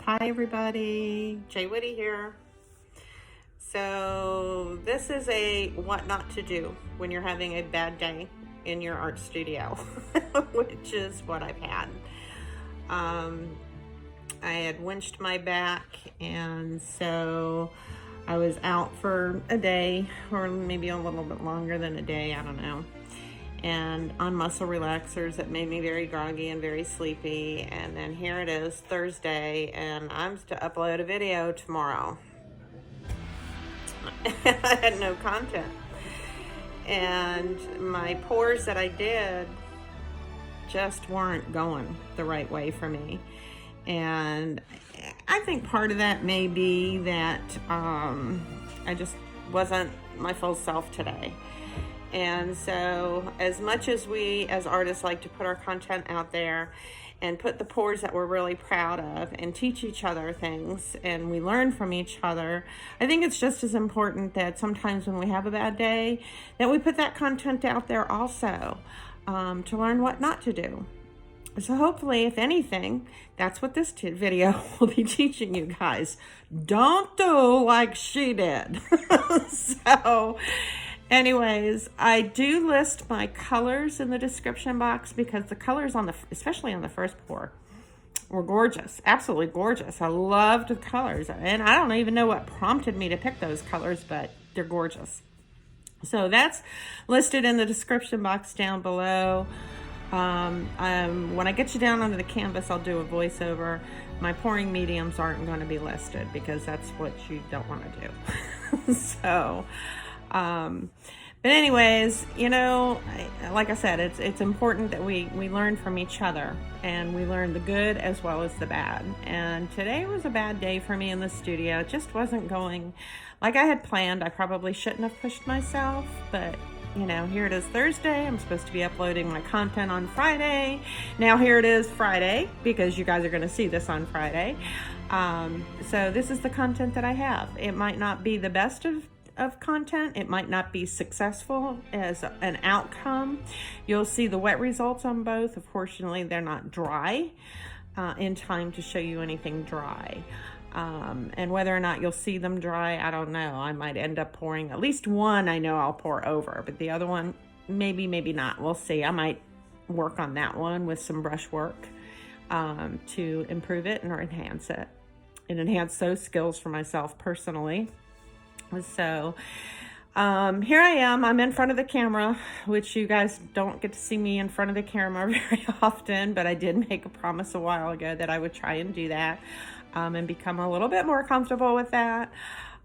Hi everybody, Jwitty here. So this is a what not to do when you're having a bad day in your art studio, which is what I've had. I had winched my back, and so I was out for a day, or maybe a little bit longer than a day, I don't know, and on muscle relaxers that made me very groggy and very sleepy. And then here it is, Thursday, and I'm to upload a video tomorrow. I had no content, and my pours that I did just weren't going the right way for me. And I think part of that may be that I just wasn't my full self today. And so as much as we as artists like to put our content out there and put the pours that we're really proud of and teach each other things and we learn from each other, I think it's just as important that sometimes when we have a bad day that we put that content out there also, to learn what not to do. So hopefully, if anything, that's what this video will be teaching you guys. Don't do like she did. So anyways, I do list my colors in the description box because the colors on especially on the first pour, were gorgeous, absolutely gorgeous. I loved the colors, and I don't even know what prompted me to pick those colors, but they're gorgeous. So that's listed in the description box down below. When I get you down onto the canvas, I'll do a voiceover. My pouring mediums aren't going to be listed because that's what you don't want to do. So, but anyways, you know, like I said, it's important that we learn from each other, and we learn the good as well as the bad. And today was a bad day for me in the studio. It just wasn't going like I had planned. I probably shouldn't have pushed myself, but you know, here it is Thursday. I'm supposed to be uploading my content on Friday. Now here it is Friday, because you guys are going to see this on Friday. So this is the content that I have. It might not be the best of content. It might not be successful as an outcome. You'll see the wet results on both. Unfortunately, they're not dry in time to show you anything dry. And whether or not you'll see them dry, I don't know. I might end up pouring at least one. I know I'll pour over, but the other one, maybe not. We'll see. I might work on that one with some brush work to improve it or enhance it and enhance those skills for myself personally. So here I am. I'm in front of the camera, which you guys don't get to see me in front of the camera very often, but I did make a promise a while ago that I would try and do that. And become a little bit more comfortable with that.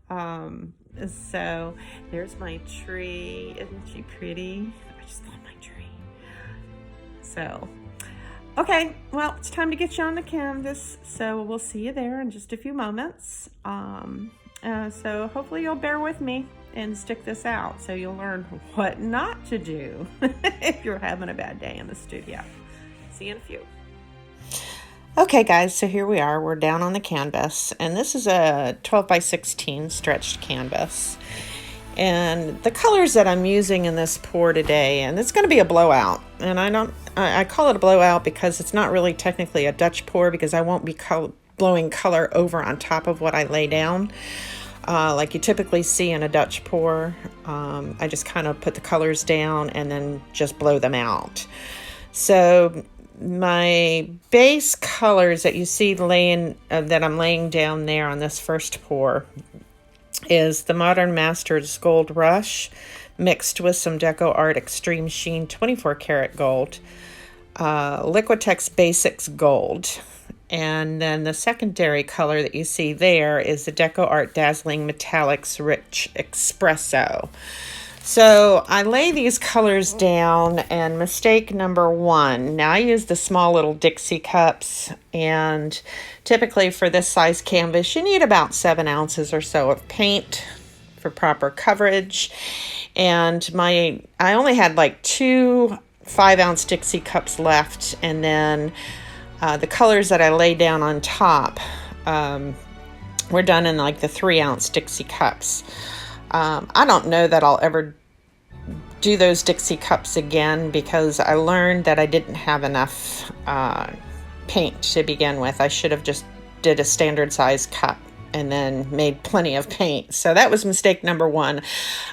So there's my tree. Isn't she pretty? I just love my tree. So, okay, well, it's time to get you on the canvas. So we'll see you there in just a few moments. So hopefully you'll bear with me and stick this out so you'll learn what not to do if you're having a bad day in the studio. See you in a few. Okay guys, so here we are. We're down on the canvas, and this is a 12 by 16 stretched canvas. And the colors that I'm using in this pour today, and it's going to be a blowout. And I call it a blowout because it's not really technically a Dutch pour, because I won't be blowing color over on top of what I lay down like you typically see in a Dutch pour. I just kind of put the colors down and then just blow them out. So my base colors that you see that I'm laying down there on this first pour is the Modern Masters Gold Rush mixed with some DecoArt Extreme Sheen 24 karat gold, Liquitex Basics Gold. And then the secondary color that you see there is the DecoArt Dazzling Metallics Rich Expresso. So I lay these colors down, and mistake number one. Now I use the small little Dixie cups, and typically for this size canvas, you need about 7 ounces or so of paint for proper coverage. And I only had like 2 5-ounce Dixie cups left, and then the colors that I laid down on top were done in like the 3-ounce Dixie cups. I don't know that I'll ever do those Dixie cups again, because I learned that I didn't have enough paint to begin with. I should have just did a standard size cup and then made plenty of paint. So that was mistake number one.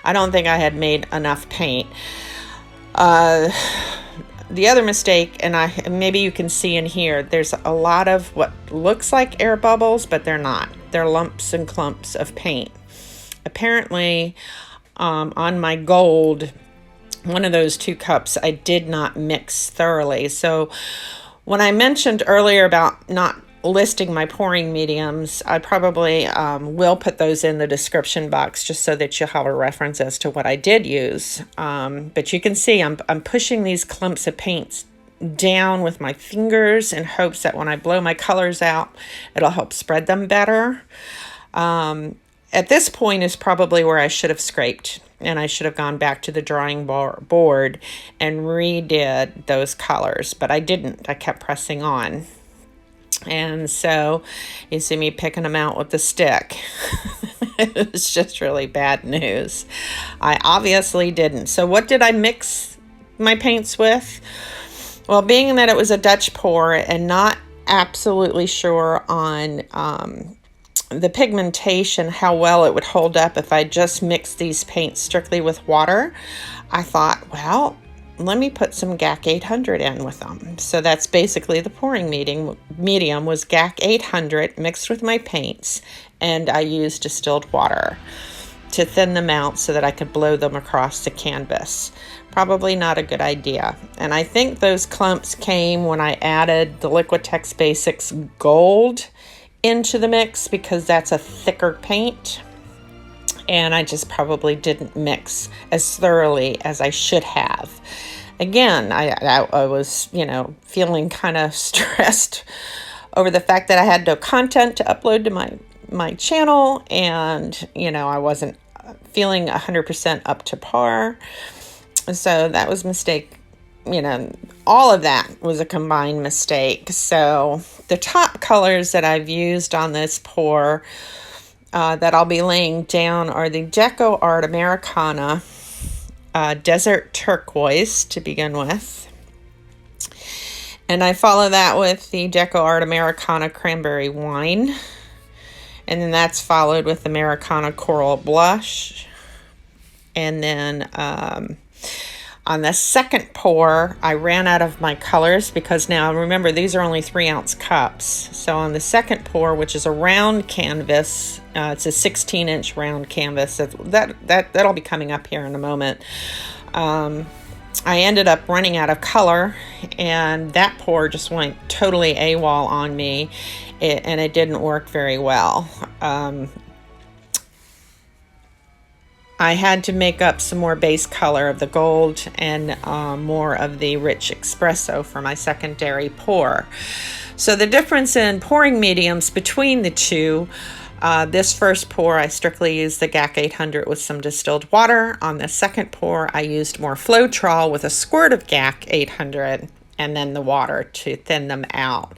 I don't think I had made enough paint. The other mistake, and maybe you can see in here, there's a lot of what looks like air bubbles, but they're not. They're lumps and clumps of paint. Apparently, on my gold, one of those 2 cups, I did not mix thoroughly. So when I mentioned earlier about not listing my pouring mediums, I probably will put those in the description box just so that you'll have a reference as to what I did use. But you can see I'm pushing these clumps of paints down with my fingers in hopes that when I blow my colors out, it'll help spread them better. At this point is probably where I should have scraped, and I should have gone back to the drawing board and redid those colors, but I didn't. I kept pressing on. And so you see me picking them out with the stick. It's just really bad news. I obviously didn't. So what did I mix my paints with? Well, being that it was a Dutch pour and not absolutely sure on the pigmentation, how well it would hold up if I just mixed these paints strictly with water, I thought, well, let me put some GAC 800 in with them. So that's basically the pouring medium was GAC 800 mixed with my paints, and I used distilled water to thin them out so that I could blow them across the canvas. Probably not a good idea. And I think those clumps came when I added the Liquitex Basics Gold into the mix, because that's a thicker paint. And I just probably didn't mix as thoroughly as I should have. Again, I was, feeling kind of stressed over the fact that I had no content to upload to my channel, and, I wasn't feeling 100% up to par. So that was a mistake. All of that was a combined mistake. So the top colors that I've used on this pour that I'll be laying down are the DecoArt Americana Desert Turquoise to begin with. And I follow that with the DecoArt Americana Cranberry Wine. And then that's followed with Americana Coral Blush. And then on the second pour, I ran out of my colors because now, remember, these are only 3-ounce cups. So on the second pour, which is a round canvas, it's a 16-inch round canvas. That'll be coming up here in a moment. I ended up running out of color, and that pour just went totally AWOL on me, and it didn't work very well. I had to make up some more base color of the gold and more of the rich Expresso for my secondary pour. So the difference in pouring mediums between the two, this first pour I strictly used the GAC 800 with some distilled water. On the second pour I used more Floetrol with a squirt of GAC 800 and then the water to thin them out.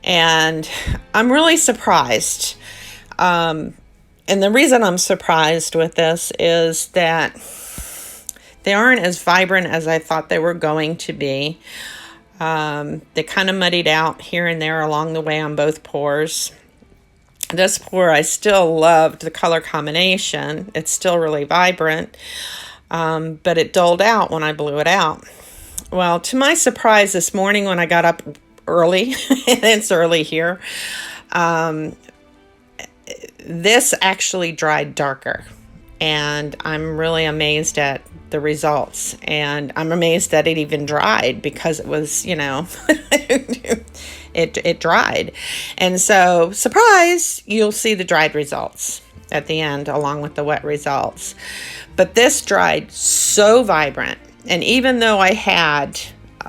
And I'm really surprised. And the reason I'm surprised with this is that they aren't as vibrant as I thought they were going to be. They kind of muddied out here and there along the way on both pours. This pour, I still loved the color combination. It's still really vibrant, but it dulled out when I blew it out. Well, to my surprise, this morning when I got up early, and it's early here, this actually dried darker, and I'm really amazed at the results, and I'm amazed that it even dried, because it was, it dried. And so, surprise, you'll see the dried results at the end along with the wet results. But this dried so vibrant, and even though I had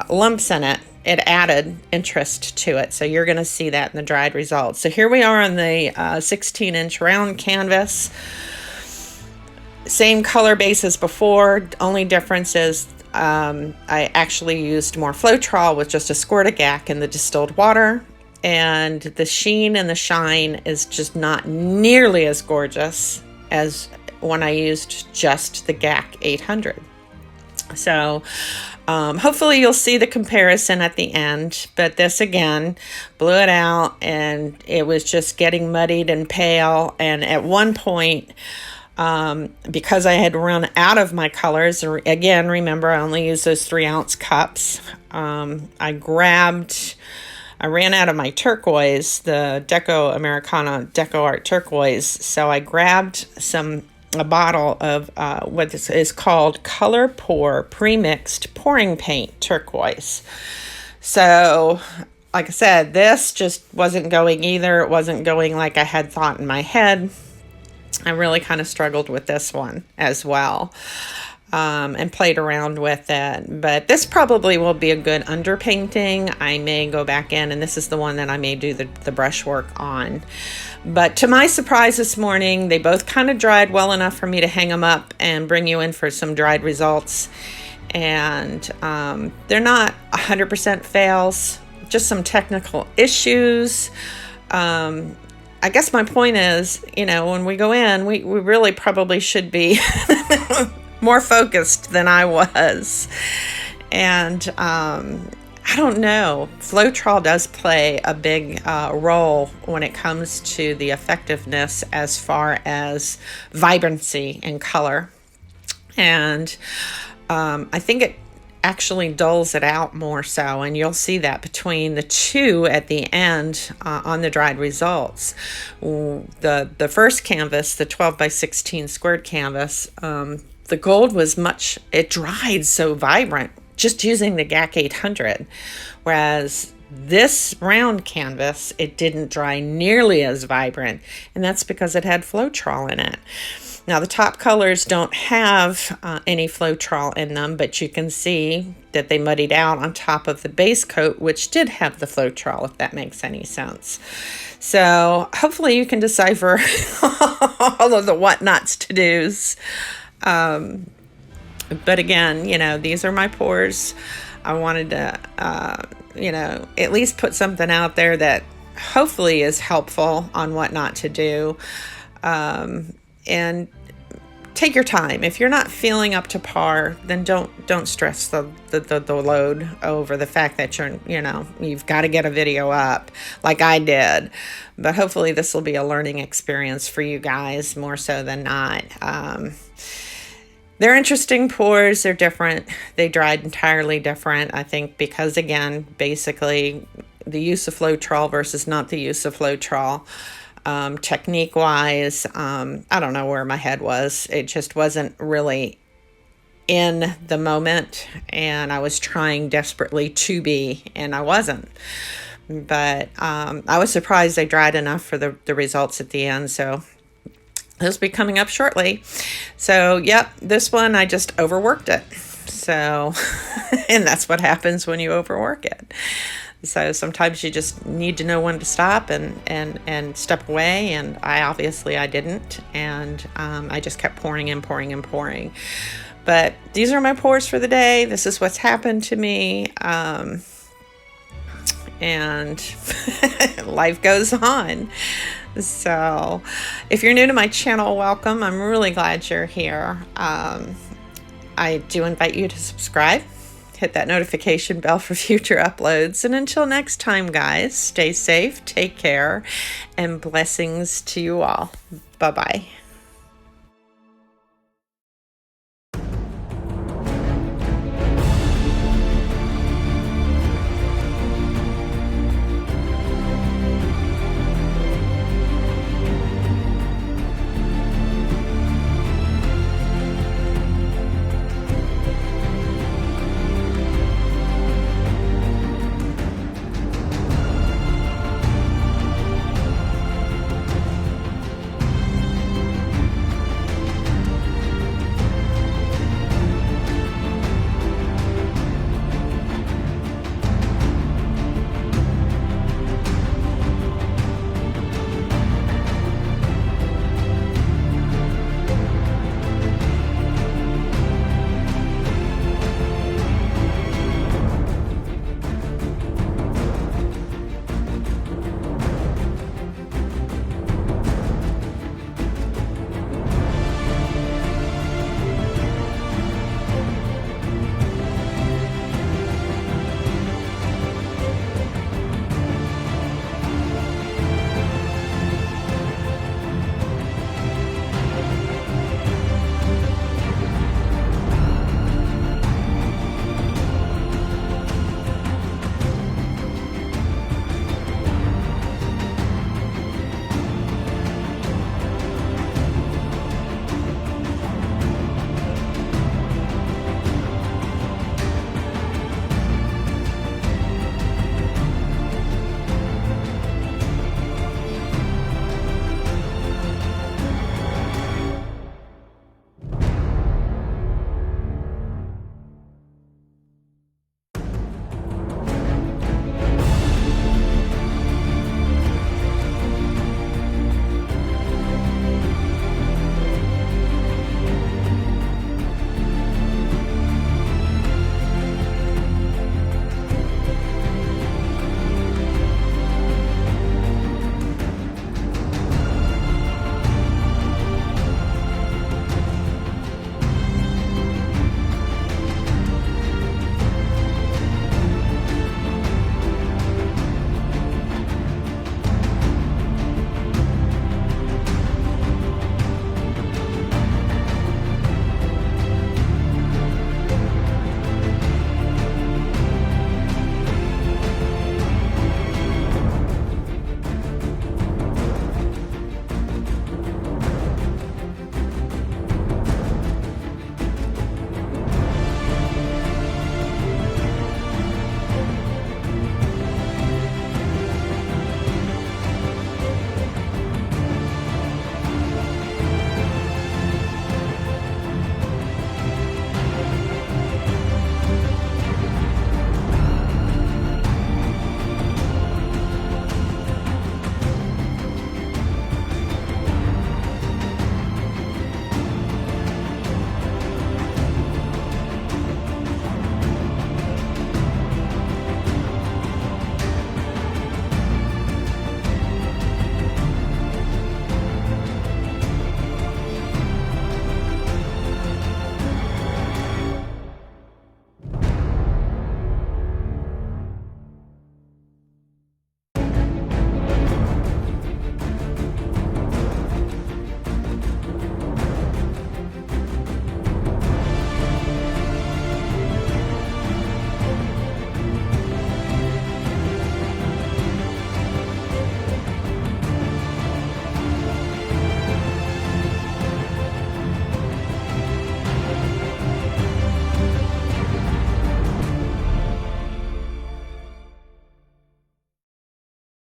lumps in it, it added interest to it. So you're going to see that in the dried results. So here we are on the 16-inch round canvas. Same color base as before. Only difference is I actually used more Floetrol with just a squirt of GAC in the distilled water. And the sheen and the shine is just not nearly as gorgeous as when I used just the GAC 800. So hopefully you'll see the comparison at the end, but this again blew it out and it was just getting muddied and pale. And at one point, because I had run out of my colors, again, remember I only used those 3-ounce cups. I ran out of my turquoise, the Americana DecoArt turquoise. So I grabbed a bottle of what is called Color Pour Premixed Pouring Paint Turquoise. So, like I said, this just wasn't going either. It wasn't going like I had thought in my head. I really kind of struggled with this one as well. And played around with it. But this probably will be a good underpainting. I may go back in, and this is the one that I may do the brush work on. But to my surprise this morning, they both kind of dried well enough for me to hang them up and bring you in for some dried results. And they're not 100% fails, just some technical issues. I guess my point is, you know, when we go in, we really probably should be more focused than I was. And I don't know, Floetrol does play a big role when it comes to the effectiveness as far as vibrancy and color. And I think it actually dulls it out more so, and you'll see that between the two at the end on the dried results. The first canvas, the 12 by 16 squared canvas, the gold was it dried so vibrant just using the GAC 800, whereas this round canvas, it didn't dry nearly as vibrant, and that's because it had Floetrol in it. Now, the top colors don't have any Floetrol in them, but you can see that they muddied out on top of the base coat, which did have the Floetrol, if that makes any sense. So hopefully you can decipher all of the whatnots to-dos. But again, you know, these are my pours. I wanted to, you know, at least put something out there that hopefully is helpful on what not to do. And take your time. If you're not feeling up to par, then don't stress the load over the fact that you've got to get a video up like I did. But hopefully this will be a learning experience for you guys more so than not. They're interesting pours. They're different. They dried entirely different, I think, because again, basically the use of Floetrol versus not the use of Floetrol. Technique wise, I don't know where my head was. It just wasn't really in the moment, and I was trying desperately to be, and I wasn't. But I was surprised they dried enough for the results at the end. So this will be coming up shortly. So yep, this one I just overworked it. So and that's what happens when you overwork it. So sometimes you just need to know when to stop and step away. And I didn't. And I just kept pouring and pouring and pouring. But these are my pours for the day. This is what's happened to me. And life goes on. So if you're new to my channel, welcome. I'm really glad you're here. I do invite you to subscribe. Hit that notification bell for future uploads. And until next time, guys, stay safe, take care, and blessings to you all. Bye-bye.